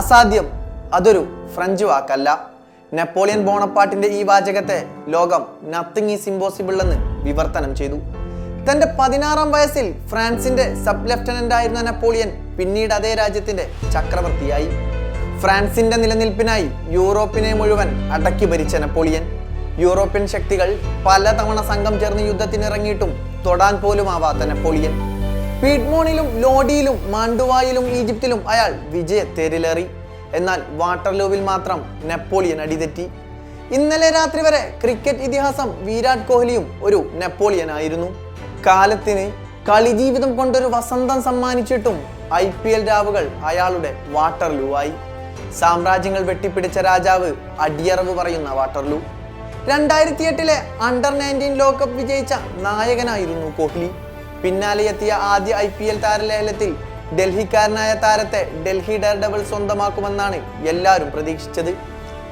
അസാധ്യം അതൊരു ഫ്രഞ്ച് വാക്കല്ല. നെപ്പോളിയൻ ബോണപ്പാർട്ടിന്റെ ഈ വാചകത്തെ ലോകം നത്തിങ് ഈസ് ഇമ്പോസിബിൾ എന്ന് വിവർത്തനം ചെയ്തു. തന്റെ 16-ാം വയസ്സിൽ ഫ്രാൻസിന്റെ സബ് ലെഫ്റ്റനന്റ് ആയിരുന്ന നെപ്പോളിയൻ പിന്നീട് അതേ രാജ്യത്തിന്റെ ചക്രവർത്തിയായി. ഫ്രാൻസിന്റെ നിലനിൽപ്പിനായി യൂറോപ്പിനെ മുഴുവൻ അടക്കി ഭരിച്ച നെപ്പോളിയൻ യൂറോപ്യൻ ശക്തികൾ പലതവണ സംഘം ചേർന്ന് യുദ്ധത്തിനിറങ്ങിയിട്ടും തൊടാൻ പോലും ആവാത്ത നെപ്പോളിയൻ പീഡ്മോണിലും ലോഡിയിലും മാണ്ടുവായിലും ഈജിപ്തിലും അയാൾ വിജയത്തേരിലേറി. എന്നാൽ വാട്ടർലൂവിൽ മാത്രം നെപ്പോളിയൻ അടിതെറ്റി. ഇന്നലെ രാത്രി വരെ ക്രിക്കറ്റ് ഇതിഹാസം വിരാട് കോഹ്ലിയും ഒരു നെപ്പോളിയൻ ആയിരുന്നു. കാലത്തിന് കളിജീവിതം കൊണ്ടൊരു വസന്തം സമ്മാനിച്ചിട്ടും IPL രാവുകൾ അയാളുടെ വാട്ടർലൂ ആയി. സാമ്രാജ്യങ്ങൾ വെട്ടിപ്പിടിച്ച രാജാവ് അടിയറവ് പറയുന്ന വാട്ടർലൂ. 2008-ലെ അണ്ടർ-19 ലോകകപ്പ് വിജയിച്ച നായകനായിരുന്നു കോഹ്ലി. പിന്നാലെ എത്തിയ ആദ്യ IPL താരലേലത്തിൽ ഡൽഹിക്കാരനായ താരത്തെ ഡൽഹി ഡെയർഡെവിൾ സ്വന്തമാക്കുമെന്നാണ് എല്ലാവരും പ്രതീക്ഷിച്ചത്.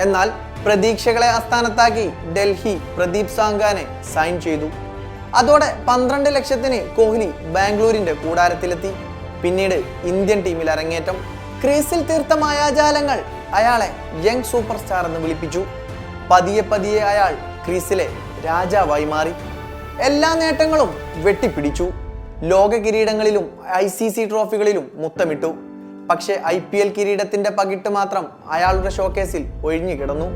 എന്നാൽ പ്രതീക്ഷകളെ അസ്ഥാനത്താക്കി ഡൽഹി പ്രദീപ് സാംഗാനെ സൈൻ ചെയ്തു. അതോടെ 12 ലക്ഷത്തിന് കോഹ്ലി ബാംഗ്ലൂരിന്റെ കൂടാരത്തിലെത്തി. പിന്നീട് ഇന്ത്യൻ ടീമിൽ അരങ്ങേറ്റം. ക്രീസിൽ തീർത്ത മായാജാലങ്ങൾ അയാളെ യങ് സൂപ്പർ സ്റ്റാർ എന്ന് വിളിപ്പിച്ചു. പതിയെ പതിയെ അയാൾ ക്രീസിലെ രാജാവായി മാറി. എല്ലാ നേട്ടങ്ങളും വെട്ടിപ്പിടിച്ചു. ലോക കിരീടങ്ങളിലും ICC ട്രോഫികളിലും മുത്തമിട്ടു. പക്ഷേ IPL കിരീടത്തിന്റെ പകിട്ട് മാത്രം അയാളുടെ ഷോക്കേസിൽ ഒഴിഞ്ഞു കിടന്നു.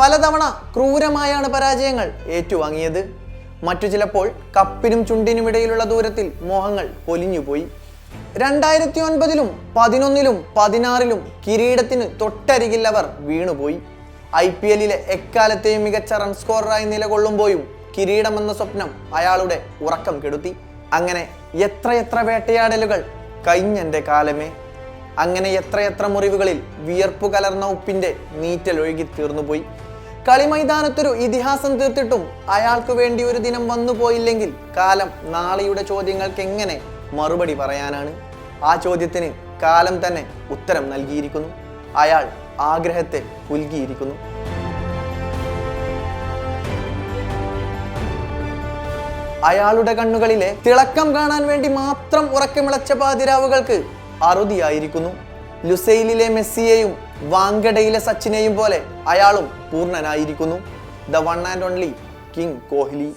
പലതവണ ക്രൂരമായാണ് പരാജയങ്ങൾ ഏറ്റുവാങ്ങിയത്. മറ്റു ചിലപ്പോൾ കപ്പിനും ചുണ്ടിനുമിടയിലുള്ള ദൂരത്തിൽ മോഹങ്ങൾ പൊലിഞ്ഞുപോയി. 2009-ലും 2011-ലും 2016-ലും കിരീടത്തിന് തൊട്ടരികിൽ അവർ വീണുപോയി. IPL-ലെ എക്കാലത്തെയും മികച്ച റൺ സ്കോററായി നിലകൊള്ളുമ്പോഴും കിരീടമെന്ന സ്വപ്നം അയാളുടെ ഉറക്കം കെടുത്തി. അങ്ങനെ എത്രയെത്ര വേട്ടയാടലുകൾ കഴിഞ്ഞെൻ്റെ കാലമേ. അങ്ങനെ എത്രയെത്ര മുറിവുകളിൽ വിയർപ്പു കലർന്ന ഉപ്പിന്റെ നീറ്റലൊഴുകി തീർന്നുപോയി. കളിമൈതാനത്തൊരു ഇതിഹാസം തീർത്തിട്ടും അയാൾക്ക് വേണ്ടി ഒരു ദിനം വന്നുപോയില്ലെങ്കിൽ കാലം നാളെയുടെ ചോദ്യങ്ങൾക്ക് എങ്ങനെ മറുപടി പറയാനാണ്? ആ ചോദ്യത്തിന് കാലം തന്നെ ഉത്തരം നൽകിയിരിക്കുന്നു. അയാൾ ആഗ്രഹത്തെ പുൽകിയിരിക്കുന്നു. അയാളുടെ കണ്ണുകളിലെ തിളക്കം കാണാൻ വേണ്ടി മാത്രം ഉറക്കമിളച്ച പാതിരാവുകൾക്ക് അറുതിയായിരിക്കുന്നു. ലുസൈലിലെ മെസ്സിയെയും വാങ്കഡയിലെ സച്ചിനെയും പോലെ അയാളും പൂർണ്ണനായിരിക്കുന്നു. The one and only king Kohli.